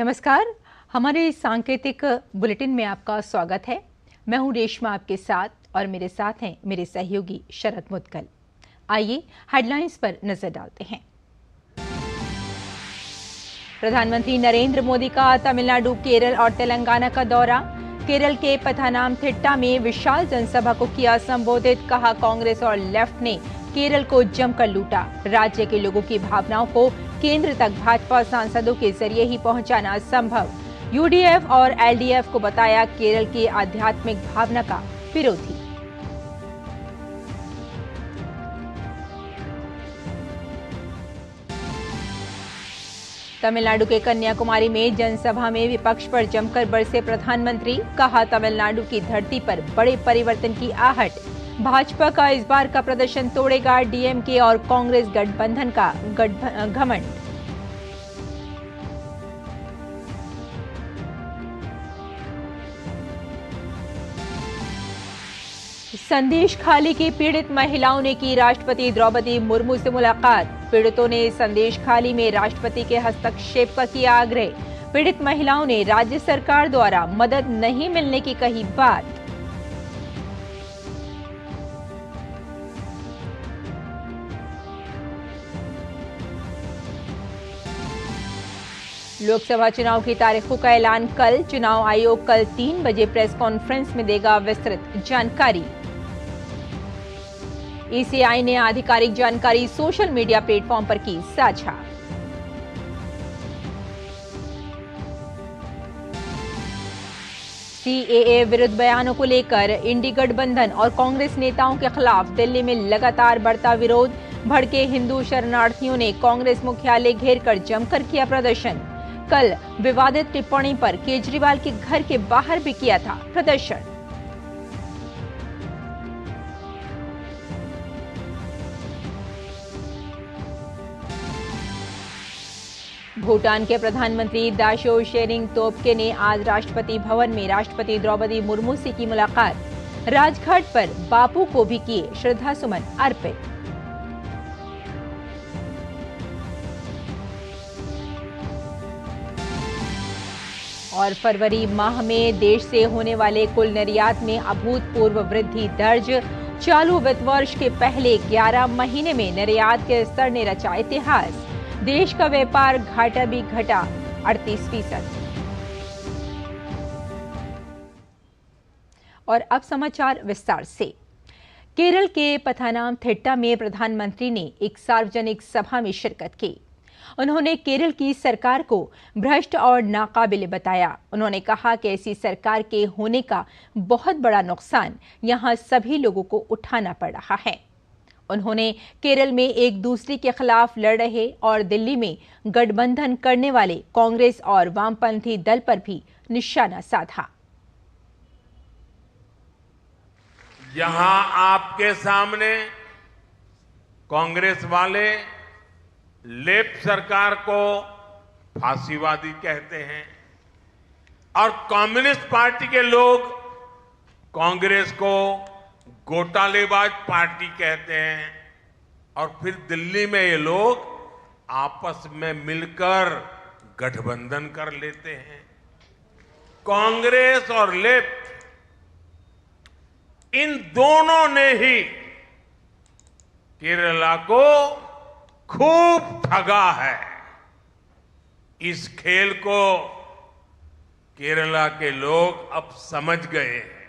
नमस्कार, हमारे सांकेतिक बुलेटिन में आपका स्वागत है। मैं हूं रेशमा आपके साथ और मेरे साथ हैं मेरे सहयोगी शरद मुदगल। आइए हेडलाइंस पर नजर डालते हैं। प्रधानमंत्री नरेंद्र मोदी का तमिलनाडु, केरल और तेलंगाना का दौरा। केरल के पथानामथिट्टा में विशाल जनसभा को किया संबोधित। कहा, कांग्रेस और लेफ्ट ने केरल को जमकर लूटा। राज्य के लोगों की भावनाओं को केंद्र तक भाजपा सांसदों के जरिए ही पहुंचाना संभव। यूडीएफ और एलडीएफ को बताया केरल की आध्यात्मिक भावना का विरोधी। तमिलनाडु के कन्याकुमारी में जनसभा में विपक्ष पर जमकर बरसे प्रधानमंत्री। कहा, तमिलनाडु की धरती पर बड़े परिवर्तन की आहट। भाजपा का इस बार का प्रदर्शन तोड़ेगा डीएमके और कांग्रेस गठबंधन का घमंड। संदेश खाली की पीड़ित महिलाओं ने की राष्ट्रपति द्रौपदी मुर्मू से मुलाकात। पीड़ितों ने संदेश खाली में राष्ट्रपति के हस्तक्षेप का किया आग्रह। पीड़ित महिलाओं ने राज्य सरकार द्वारा मदद नहीं मिलने की कही बात। लोकसभा चुनाव की तारीखों का ऐलान कल। चुनाव आयोग कल 3 बजे प्रेस कॉन्फ्रेंस में देगा विस्तृत जानकारी। ईसीआई ने आधिकारिक जानकारी सोशल मीडिया प्लेटफॉर्म पर की साझा। सीएए विरुद्ध बयानों को लेकर इंडी गठबंधन और कांग्रेस नेताओं के खिलाफ दिल्ली में लगातार बढ़ता विरोध। भड़के हिंदू शरणार्थियों ने कांग्रेस मुख्यालय घेरकर जमकर किया प्रदर्शन। कल विवादित टिप्पणी पर केजरीवाल के घर के बाहर भी किया था प्रदर्शन। भूटान के प्रधानमंत्री दाशो शेरिंग तोब्गे ने आज राष्ट्रपति भवन में राष्ट्रपति द्रौपदी मुर्मू से की मुलाकात। राजघाट पर बापू को भी किए श्रद्धासुमन अर्पित। और फरवरी माह में देश से होने वाले कुल निर्यात में अभूतपूर्व वृद्धि दर्ज। चालू वित्त वर्ष के पहले 11 महीने में निर्यात के स्तर ने रचा इतिहास। देश का व्यापार घाटा भी घटा 38%। और अब समाचार विस्तार से। केरल के पथानामथिट्टा में प्रधानमंत्री ने एक सार्वजनिक सभा में शिरकत की। उन्होंने केरल की सरकार को भ्रष्ट और नाकाबिल बताया। उन्होंने कहा कि ऐसी सरकार के होने का बहुत बड़ा नुकसान यहां सभी लोगों को उठाना पड़ रहा है। उन्होंने केरल में एक दूसरे के खिलाफ लड़ रहे और दिल्ली में गठबंधन करने वाले कांग्रेस और वामपंथी दल पर भी निशाना साधा। यहां आपके सामने कांग्रेस वाले लेफ्ट सरकार को फांसीवादी कहते हैं और कम्युनिस्ट पार्टी के लोग कांग्रेस को घोटालेबाज पार्टी कहते हैं। और फिर दिल्ली में ये लोग आपस में मिलकर गठबंधन कर लेते हैं। कांग्रेस और लेफ्ट इन दोनों ने ही केरला को खूब ठगा है। इस खेल को केरला के लोग अब समझ गए हैं।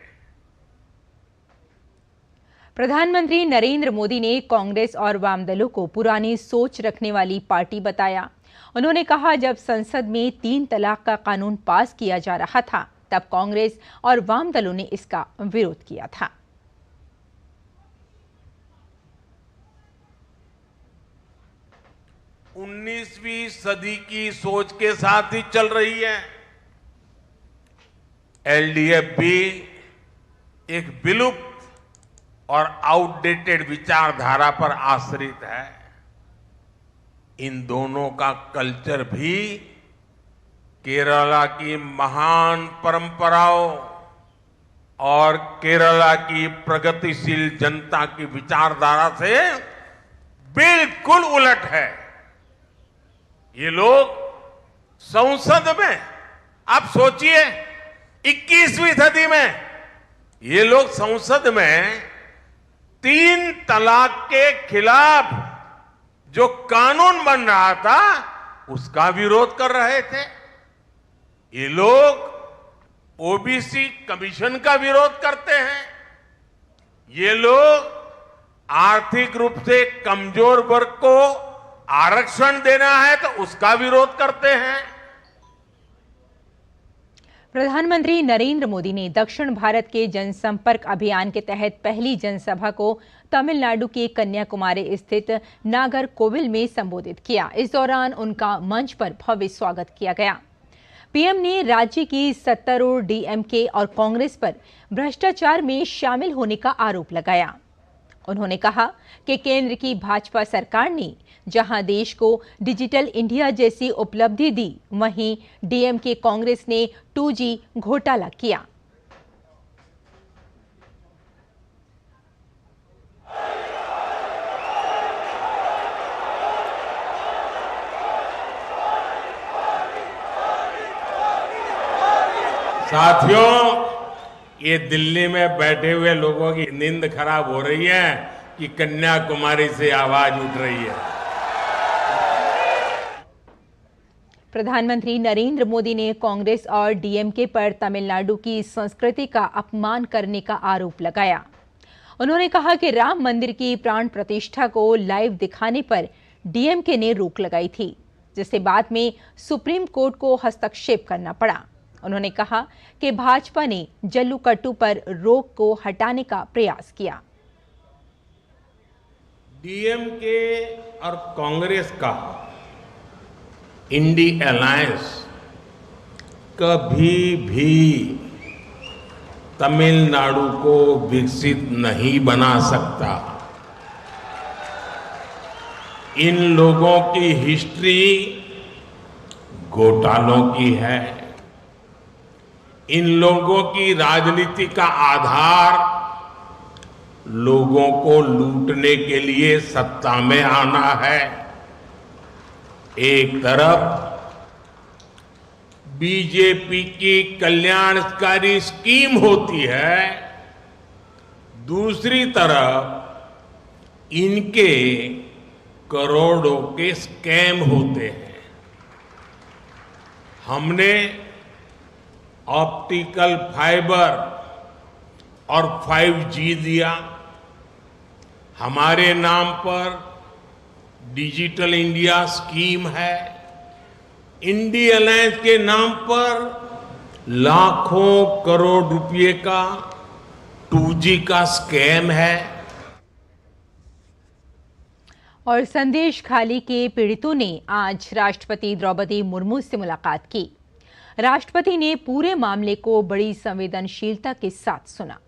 प्रधानमंत्री नरेंद्र मोदी ने कांग्रेस और वाम दलों को पुरानी सोच रखने वाली पार्टी बताया। उन्होंने कहा, जब संसद में 3 तलाक का कानून पास किया जा रहा था तब कांग्रेस और वाम दलों ने इसका विरोध किया था। 19वीं सदी की सोच के साथ ही चल रही है। एलडीएफ भी एक विलुप्त और आउटडेटेड विचारधारा पर आश्रित है। इन दोनों का कल्चर भी केरला की महान परंपराओं और केरला की प्रगतिशील जनता की विचारधारा से बिल्कुल उलट है। ये लोग संसद में आप सोचिए 21वीं सदी में ये लोग संसद में 3 तलाक के खिलाफ जो कानून बन रहा था उसका विरोध कर रहे थे। ये लोग ओबीसी कमीशन का विरोध करते हैं। ये लोग आर्थिक रूप से कमजोर वर्ग को आरक्षण देना है तो उसका विरोध करते हैं। प्रधानमंत्री नरेंद्र मोदी ने दक्षिण भारत के जनसंपर्क अभियान के तहत पहली जनसभा को तमिलनाडु के कन्याकुमारी स्थित नागरकोविल में संबोधित किया। इस दौरान उनका मंच पर भव्य स्वागत किया गया। पीएम ने राज्य की सत्तारूढ़ डीएमके और कांग्रेस पर भ्रष्टाचार में शामिल होने का आरोप लगाया। उन्होंने कहा कि केंद्र की भाजपा सरकार ने जहां देश को डिजिटल इंडिया जैसी उपलब्धि दी, वहीं डीएमके कांग्रेस ने 2G घोटाला किया। साथियों, ये दिल्ली में बैठे हुए लोगों की नींद खराब हो रही है कि कन्याकुमारी से आवाज उठ रही है। प्रधानमंत्री नरेंद्र मोदी ने कांग्रेस और डीएमके पर तमिलनाडु की संस्कृति का अपमान करने का आरोप लगाया। उन्होंने कहा कि राम मंदिर की प्राण प्रतिष्ठा को लाइव दिखाने पर डीएमके ने रोक लगाई थी, जिससे बाद में सुप्रीम कोर्ट को हस्तक्षेप करना पड़ा। उन्होंने कहा कि भाजपा ने जल्लीकट्टू पर रोक को हटाने का प्रयास किया। डीएमके और कांग्रेस का इंडी अलायंस कभी भी तमिलनाडु को विकसित नहीं बना सकता। इन लोगों की हिस्ट्री घोटालों की है। इन लोगों की राजनीति का आधार लोगों को लूटने के लिए सत्ता में आना है। एक तरफ बीजेपी की कल्याणकारी स्कीम होती है, दूसरी तरफ इनके करोड़ों के स्कैम होते हैं। हमने ऑप्टिकल फाइबर और 5G दिया। हमारे नाम पर डिजिटल इंडिया स्कीम है। इंडी अलायंस के नाम पर लाखों करोड़ रुपए का 2G का स्कैम है। और संदेश खाली के पीड़ितों ने आज राष्ट्रपति द्रौपदी मुर्मू से मुलाकात की। राष्ट्रपति ने पूरे मामले को बड़ी संवेदनशीलता के साथ सुना।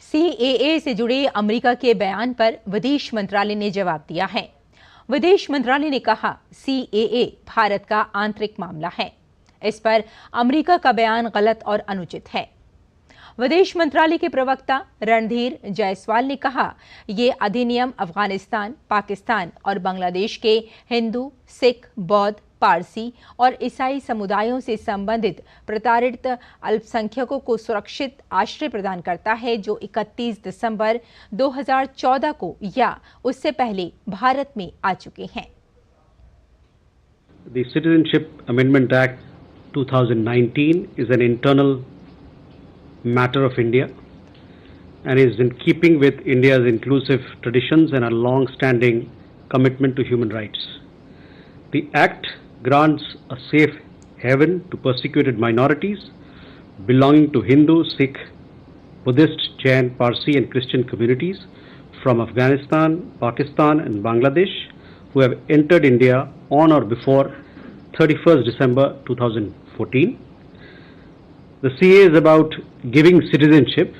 CAA से जुड़े अमेरिका के बयान पर विदेश मंत्रालय ने जवाब दिया है। विदेश मंत्रालय ने कहा, CAA भारत का आंतरिक मामला है। इस पर अमेरिका का बयान गलत और अनुचित है। विदेश मंत्रालय के प्रवक्ता रणधीर जायसवाल ने कहा, ये अधिनियम अफगानिस्तान, पाकिस्तान और बांग्लादेश के हिंदू, सिख, बौद्ध, पारसी और ईसाई समुदायों से संबंधित प्रताड़ित अल्पसंख्यकों को सुरक्षित आश्रय प्रदान करता है, जो 31 दिसंबर 2014 को या उससे पहले भारत में आ चुके हैं। The Citizenship Amendment Act 2019 is an internal matter of India and is in keeping with India's inclusive traditions and a long-standing commitment to human rights. The Act grants a safe haven to persecuted minorities belonging to Hindu, Sikh, Buddhist, Jain, Parsi and Christian communities from Afghanistan, Pakistan and Bangladesh who have entered India on or before 31st December 2014. The CA is about giving citizenship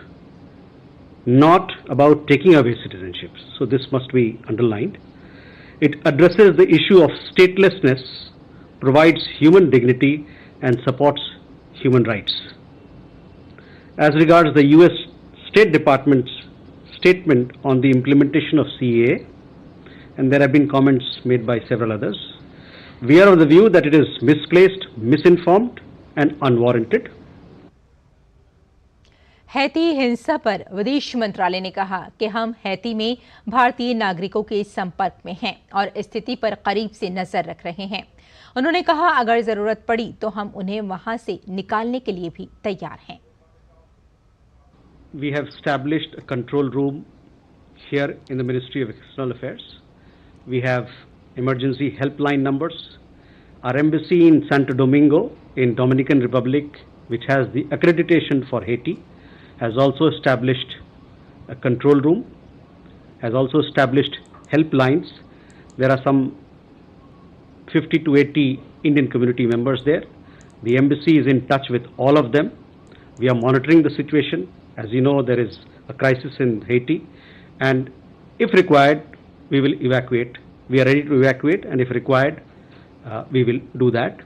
not about taking away citizenship. So this must be underlined. It addresses the issue of statelessness, provides human dignity, and supports human rights. As regards the US State Department's statement on the implementation of CAA, and there have been comments made by several others, we are of the view that it is misplaced, misinformed, and unwarranted. Haiti हिंसा पर विदेश मंत्रालय ने कहा कि हम Haiti में भारतीय नागरिकों के संपर्क में हैं और स्थिति पर करीब से नजर रख रहे हैं। उन्होंने कहा अगर जरूरत पड़ी तो हम उन्हें वहां से निकालने के लिए भी तैयार हैं। We have established a control room here in the Ministry of External Affairs. We have emergency helpline numbers. Our embassy in Santo Domingo in Dominican Republic, which has the accreditation for Haiti, has also established a control room, has also established helplines. There are some 50 to 80 Indian community members there. The embassy is in touch with all of them. We are monitoring the situation. As you know, there is a crisis in Haiti, and if required, we will evacuate. We are ready to evacuate, and if required, we will do that.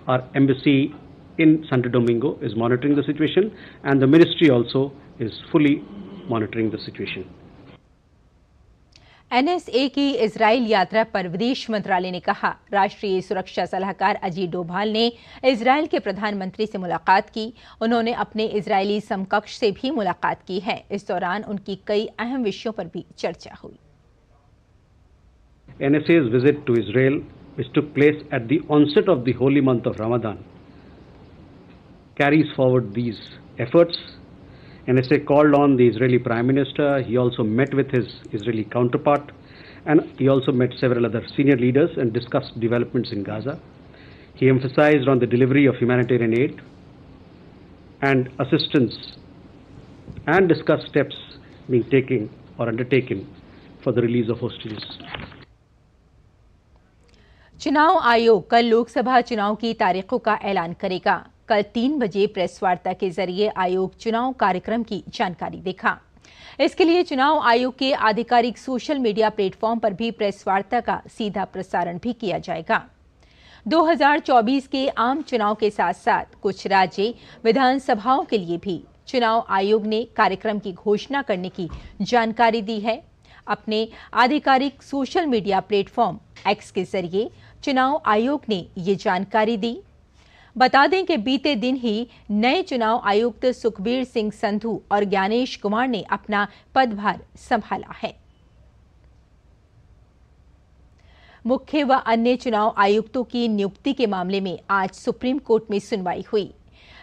Our embassy in Santo Domingo is monitoring the situation, and the ministry also is fully monitoring the situation. NSA की Israel यात्रा पर विदेश मंत्रालय ने कहा राष्ट्रीय सुरक्षा सलाहकार अजीत डोभाल ने इजराइल के प्रधानमंत्री से मुलाकात की। उन्होंने अपने इजरायली समकक्ष से भी मुलाकात की है। इस दौरान उनकी कई अहम विषयों पर भी चर्चा हुई। NSA's visit to Israel, which took place at the onset of the holy month of Ramadan, carries forward these efforts. NSA called on the Israeli Prime Minister. He also met with his Israeli counterpart, and he also met several other senior leaders and discussed developments in Gaza. He emphasized on the delivery of humanitarian aid and assistance, and discussed steps being taken or undertaken for the release of hostages. चुनाव आयोग कल लोकसभा चुनाव की तारीखों का ऐलान करेगा। कल 3 बजे प्रेस वार्ता के जरिए आयोग चुनाव कार्यक्रम की जानकारी देगा। इसके लिए चुनाव आयोग के आधिकारिक सोशल मीडिया प्लेटफॉर्म पर भी प्रेस वार्ता का सीधा प्रसारण भी किया जाएगा। 2024 के आम चुनाव के साथ साथ कुछ राज्य विधानसभाओं के लिए भी चुनाव आयोग ने कार्यक्रम की घोषणा करने की जानकारी दी है। अपने आधिकारिक सोशल मीडिया प्लेटफॉर्म एक्स के जरिए चुनाव आयोग ने ये जानकारी दी। बता दें कि बीते दिन ही नए चुनाव आयुक्त सुखबीर सिंह संधू और ज्ञानेश कुमार ने अपना पदभार संभाला है। मुख्य व अन्य चुनाव आयुक्तों की नियुक्ति के मामले में आज सुप्रीम कोर्ट में सुनवाई हुई।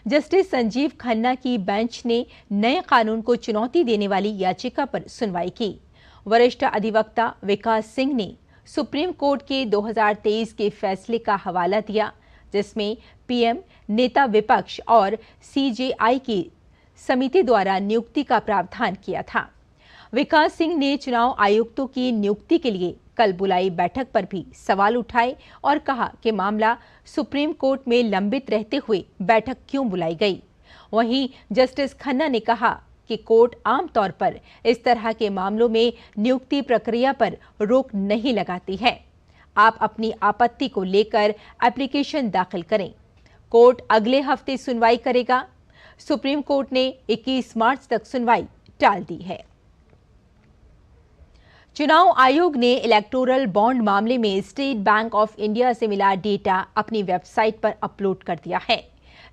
जस्टिस संजीव खन्ना की बेंच ने नए कानून को चुनौती देने वाली याचिका पर सुनवाई की। वरिष्ठ अधिवक्ता विकास सिंह ने सुप्रीम कोर्ट के 2023 के फैसले का हवाला दिया, जिसमें पीएम, नेता विपक्ष और सीजेआई की समिति द्वारा नियुक्ति का प्रावधान किया था। विकास सिंह ने चुनाव आयुक्तों की नियुक्ति के लिए कल बुलाई बैठक पर भी सवाल उठाए और कहा कि मामला सुप्रीम कोर्ट में लंबित रहते हुए बैठक क्यों बुलाई गई। वहीं जस्टिस खन्ना ने कहा कि कोर्ट आमतौर पर इस तरह के मामलों में नियुक्ति प्रक्रिया पर रोक नहीं लगाती है। आप अपनी आपत्ति को लेकर एप्लीकेशन दाखिल करें। कोर्ट अगले हफ्ते सुनवाई करेगा। सुप्रीम कोर्ट ने 21 मार्च तक सुनवाई टाल दी है। चुनाव आयोग ने इलेक्टोरल बॉन्ड मामले में स्टेट बैंक ऑफ इंडिया से मिला डेटा अपनी वेबसाइट पर अपलोड कर दिया है।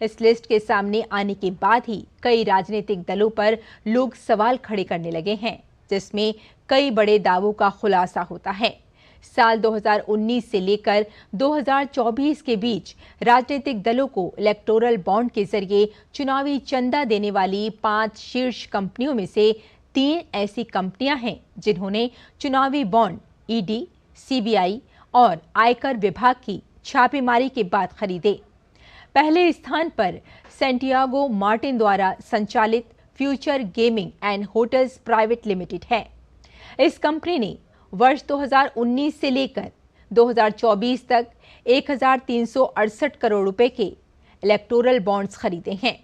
इस लिस्ट के सामने आने के बाद ही कई राजनीतिक दलों पर लोग सवाल खड़े करने लगे हैं, जिसमें कई बड़े दावों का खुलासा होता है। साल 2019 से लेकर 2024 के बीच राजनीतिक दलों को इलेक्टोरल बॉन्ड के जरिए चुनावी चंदा देने वाली 5 शीर्ष कंपनियों में से 3 ऐसी कंपनियां हैं जिन्होंने चुनावी बॉन्ड ईडी, सीबीआई और आयकर विभाग की छापेमारी के बाद खरीदे। पहले स्थान पर सैंटियागो मार्टिन द्वारा संचालित future gaming and hotels private limited है। इस कंपनी ने वर्ष 2019 से लेकर 2024 तक 1368 करोड़ रुपए के इलेक्टोरल बॉन्ड्स खरीदे हैं।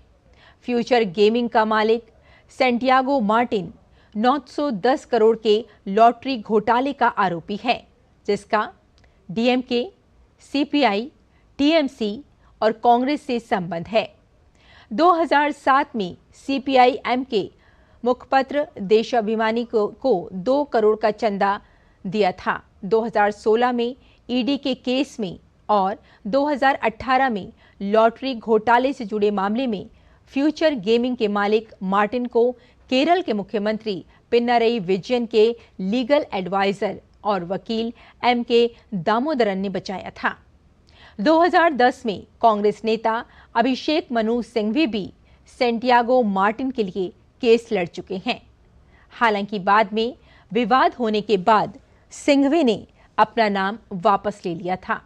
फ्यूचर गेमिंग का मालिक सैंटियागो मार्टिन 910 करोड़ के लॉटरी घोटाले का आरोपी है, जिसका डीएमके, सीपीआई, टीएमसी और कांग्रेस से संबंध है। 2007 में सीपीआई-एम के मुखपत्र देशाभिमानी को 2 करोड़ का चंदा दिया था। 2016 में ईडी के केस में और 2018 में लॉटरी घोटाले से जुड़े मामले में फ्यूचर गेमिंग के मालिक मार्टिन को केरल के मुख्यमंत्री पिनारई विजयन के लीगल एडवाइजर और वकील एम.के. दामोदरन ने बचाया था। 2010 में कांग्रेस नेता अभिषेक मनु सिंघवी भी सैंटियागो मार्टिन के लिए केस लड़ चुके हैं। हालांकि बाद में विवाद होने के बाद सिंघवी ने अपना नाम वापस ले लिया था।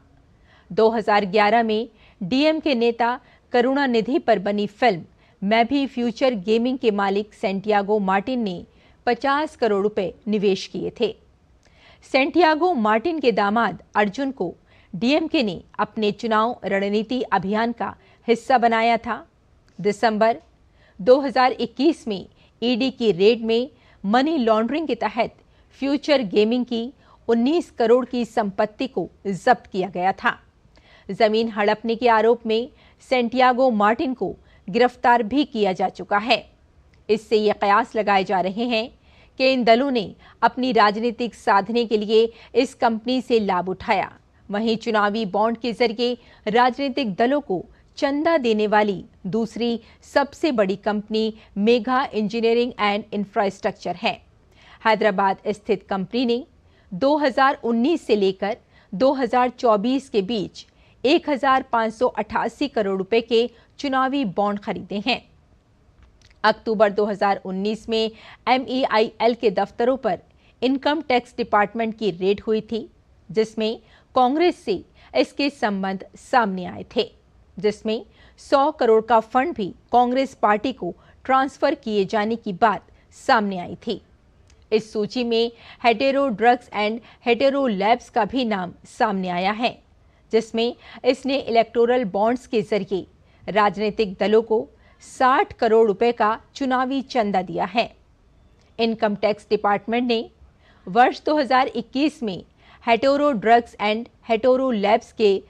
2011 में डीएमके नेता करुणानिधि पर बनी फिल्म मैं भी फ्यूचर गेमिंग के मालिक सैंटियागो मार्टिन ने 50 करोड़ रुपए निवेश किए थे। सैंटियागो मार्टिन के दामाद अर्जुन को डीएमके ने अपने चुनाव रणनीति अभियान का हिस्सा बनाया था। दिसंबर 2021 में ईडी की रेड में मनी लॉन्ड्रिंग के तहत फ्यूचर गेमिंग की 19 करोड़ की संपत्ति को जब्त किया गया था। जमीन हड़पने के आरोप में सैंटियागो मार्टिन को गिरफ्तार भी किया जा चुका है। इससे ये कयास लगाए जा रहे हैं कि इन दलों ने अपनी राजनीतिक साधने के लिए इस कंपनी से लाभ उठाया। वहीं चुनावी बॉन्ड के जरिए राजनीतिक दलों को चंदा देने वाली दूसरी सबसे बड़ी company mega engineering and infrastructure है। हैदराबाद स्थित कंपनी ने 2019 से लेकर 2024 के बीच 1588 करोड़ रुपए के चुनावी बॉन्ड खरीदे हैं। अक्टूबर 2019 में MEIL के दफ्तरों पर इनकम टैक्स डिपार्टमेंट की रेड हुई थी, जिसमें कांग्रेस से इसके संबंध सामने आए थे, जिसमें 100 करोड़ का फंड भी कांग्रेस पार्टी को ट्रांसफर किए जाने की बात सामने आई थी। इस सूची में hetero drugs and hetero labs का भी नाम सामने आया है, जिसमें इसने इलेक्टोरल बॉन्ड्स के जरिए राजनीतिक दलों को 60 करोड़ रुपए का चुनावी चंदा दिया है। इनकम टैक्स डिपार्टमेंट ने वर्ष 2021 में hetero drugs and hetero labs के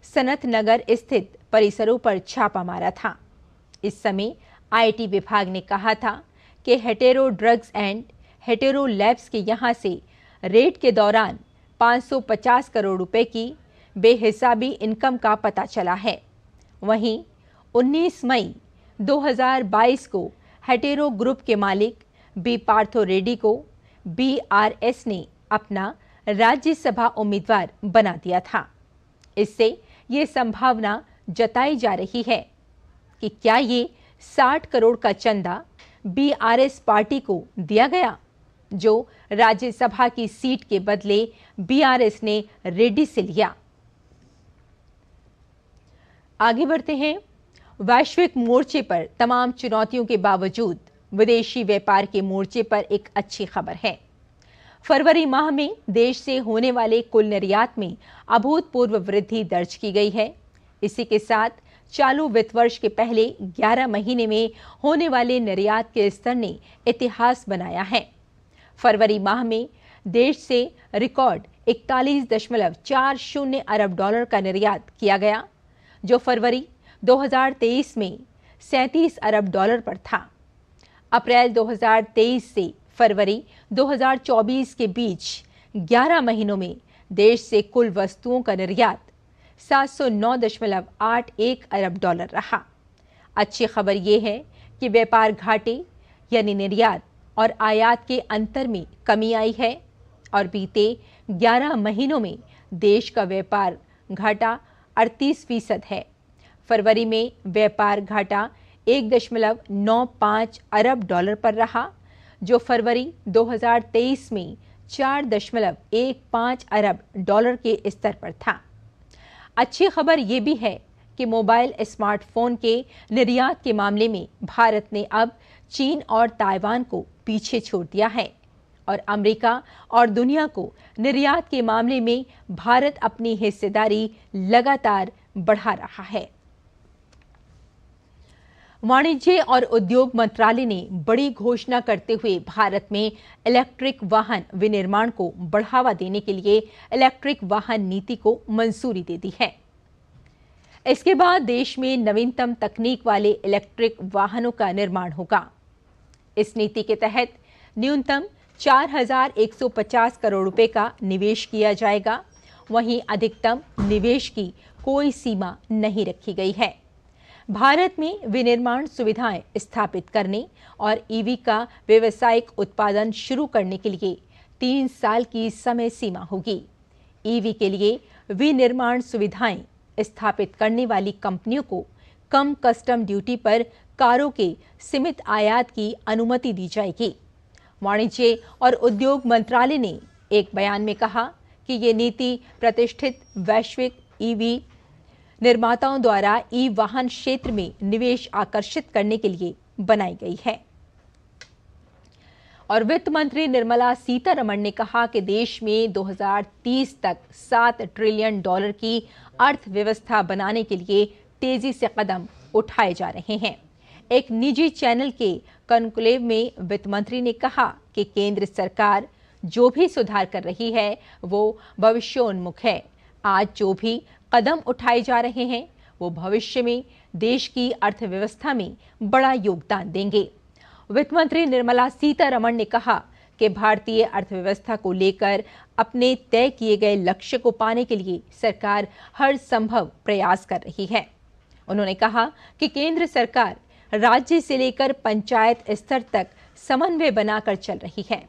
सनत नगर स्थित परिसरों पर छापा मारा था। इस समय आईटी विभाग ने कहा था कि hetero drugs and hetero labs के यहां से रेड के दौरान 550 करोड़ रुपए की बेहिसाबी इनकम का पता चला है। वहीं 19 मई 2022 को हेटेरो ग्रुप के मालिक बी पार्थो रेड्डी को BRS ने अपना राज्यसभा उम्मीदवार बना दिया था। इससे ये संभावना जताई जा रही है कि क्या ये 60 करोड़ का चंदा BRS पार्टी को दिया गया, जो राज्यसभा की सीट के बदले BRS ने रेड्डी से लिया। आगे बढ़ते हैं। वैश्विक मोर्चे पर तमाम चुनौतियों के बावजूद विदेशी व्यापार के मोर्चे पर एक अच्छी खबर है। फरवरी माह में देश से होने वाले कुल निर्यात में अभूतपूर्व वृद्धि दर्ज की गई है। इसी के साथ चालू वित्त वर्ष के पहले 11 महीने में होने वाले निर्यात के स्तर ने इतिहास बनाया है। फरवरी माह में देश से रिकॉर्ड 41.40 अरब डॉलर का निर्यात किया गया, जो फरवरी 2023 में 37 अरब डॉलर पर था। अप्रैल 2023 से फरवरी 2024 के बीच 11 महीनों में देश से कुल वस्तुओं का निर्यात 709.81 अरब डॉलर रहा। अच्छी खबर यह है कि व्यापार घाटे यानी निर्यात और आयात के अंतर में कमी आई है और बीते 11 महीनों में देश का व्यापार घाटा 38% है। फरवरी में व्यापार घाटा 1.95 अरब डॉलर पर रहा, जो फरवरी 2023 में 4.15 अरब डॉलर के स्तर पर था। अच्छी खबर ये भी है कि मोबाइल स्मार्टफोन के निर्यात के मामले में भारत ने अब चीन और ताइवान को पीछे छोड़ दिया है और अमेरिका और दुनिया को निर्यात के मामले में भारत अपनी हिस्सेदारी लगातार बढ़ा रहा है। वाणिज्य और उद्योग मंत्रालय ने बड़ी घोषणा करते हुए भारत में इलेक्ट्रिक वाहन विनिर्माण को बढ़ावा देने के लिए इलेक्ट्रिक वाहन नीति को मंजूरी दे दी है। इसके बाद देश में नवीनतम तकनीक वाले इलेक्ट्रिक वाहनों का निर्माण होगा। इस नीति के तहत न्यूनतम 4,150 करोड़ रुपए का निवेश किया जाएगा। वहीं अधिकतम निवेश की कोई सीमा नहीं रखी गई है। भारत में विनिर्माण सुविधाएं स्थापित करने और ईवी का व्यावसायिक उत्पादन शुरू करने के लिए 3 साल की समय सीमा होगी। ईवी के लिए विनिर्माण सुविधाएं स्थापित करने वाली कंपनियों को कम कस्टम ड्यूटी पर कारों के सीमित आयात की अनुमति दी जाएगी। वाणिज्य और उद्योग मंत्रालय ने एक बयान में कहा कि ये नीति प्रतिष्ठित वैश्विक ईवी निर्माताओं द्वारा ई वाहन क्षेत्र में निवेश आकर्षित करने के लिए बनाई गई है। और वित्त मंत्री निर्मला सीतारमण ने कहा कि देश में 2030 तक $7 ट्रिलियन की अर्थव्यवस्था बनाने के लिए तेजी से कदम उठाए जा रहे हैं। एक निजी चैनल के कॉन्क्लेव में वित्त मंत्री ने कहा कि केंद्र सरकार जो भी सुधार कर रही है वो भविष्योन्मुख है। आज जो भी कदम उठाए जा रहे हैं वो भविष्य में देश की अर्थव्यवस्था में बड़ा योगदान देंगे। वित्त मंत्री निर्मला सीतारमण ने कहा कि भारतीय अर्थव्यवस्था को लेकर अपने तय किए गए लक्ष्य को पाने के लिए सरकार हर संभव प्रयास कर रही है। उन्होंने कहा कि केंद्र सरकार राज्य से लेकर पंचायत स्तर तक समन्वय बनाकर चल रही है।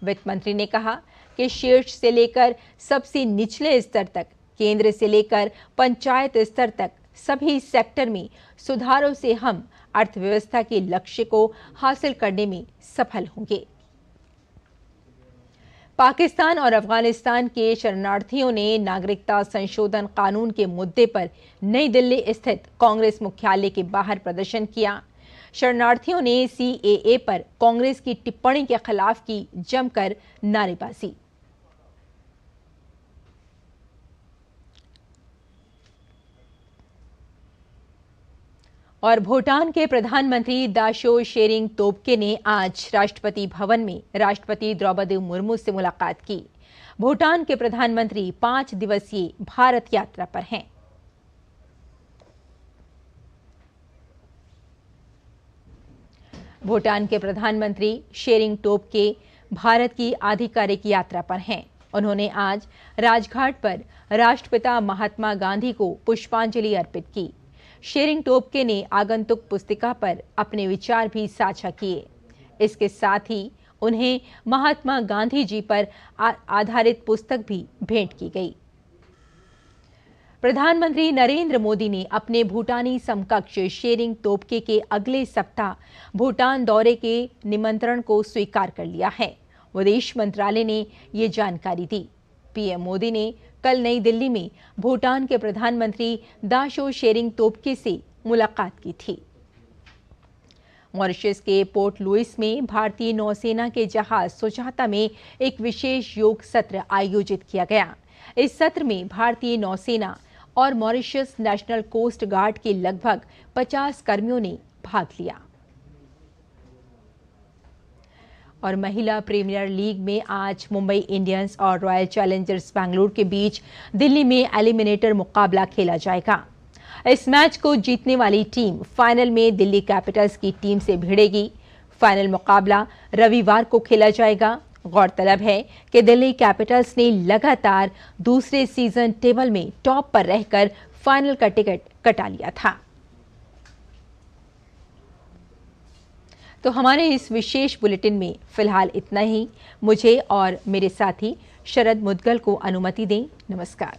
वित्त मंत्री ने कहा कि शीर्ष से लेकर सबसे निचले स्तर तक, केंद्र से लेकर पंचायत स्तर तक सभी सेक्टर में सुधारों से हम अर्थव्यवस्था के लक्ष्य को हासिल करने में सफल होंगे। पाकिस्तान और अफगानिस्तान के शरणार्थियों ने नागरिकता संशोधन कानून के मुद्दे पर नई दिल्ली स्थित कांग्रेस मुख्यालय के बाहर प्रदर्शन किया। शरणार्थियों ने CAA पर कांग्रेस की टिप्पणी के खिलाफ की जमकर नारेबाजी। और भूटान के प्रधानमंत्री दाशो शेरिंग तोब्गे ने आज राष्ट्रपति भवन में राष्ट्रपति द्रौपदी मुर्मू से मुलाकात की। भूटान के प्रधानमंत्री 5 दिवसीय भारत यात्रा पर हैं। भूटान के प्रधानमंत्री शेरिंग तोब्गे भारत की आधिकारिक यात्रा पर हैं। उन्होंने आज राजघाट पर राष्ट्रपिता महात्मा गांधी को पुष्पांजलि अर्पित की। शेरिंग तोब्गे ने आगंतुक पुस्तिका पर अपने विचार भी साझा किए। इसके साथ ही उन्हें महात्मा गांधी जी पर आधारित पुस्तक भी भेंट की गई। प्रधानमंत्री नरेंद्र मोदी ने अपने भूटानी समकक्ष शेरिंग तोब्गे के अगले सप्ताह भूटान दौरे के निमंत्रण को स्वीकार कर लिया है। विदेश मंत्रालय ने ये जानकारी दी। पीएम मोदी ने कल नई दिल्ली में भूटान के प्रधानमंत्री दाशो शेरिंग तोब्गे से मुलाकात की थी। मॉरिशस के पोर्ट लुइस में भारतीय नौसेना के जहाज सुजाता में एक विशेष योग सत्र आयोजित किया गया। इस सत्र में भारतीय नौसेना और मॉरिशस नेशनल कोस्ट गार्ड के लगभग 50 कर्मियों ने भाग लिया। और महिला प्रीमियर लीग में आज मुंबई इंडियंस और रॉयल चैलेंजर्स बैंगलोर के बीच दिल्ली में एलिमिनेटर मुकाबला खेला जाएगा। इस मैच को जीतने वाली टीम फाइनल में दिल्ली कैपिटल्स की टीम से भिड़ेगी। फाइनल मुकाबला रविवार को खेला जाएगा। गौरतलब है कि दिल्ली कैपिटल्स ने लगातार दूसरे सीजन टेबल में टॉप पर रहकर फाइनल का टिकट कटा लिया था। तो हमारे इस विशेष बुलेटिन में फिलहाल इतना ही। मुझे और मेरे साथी शरद मुदगल को अनुमति दें। नमस्कार।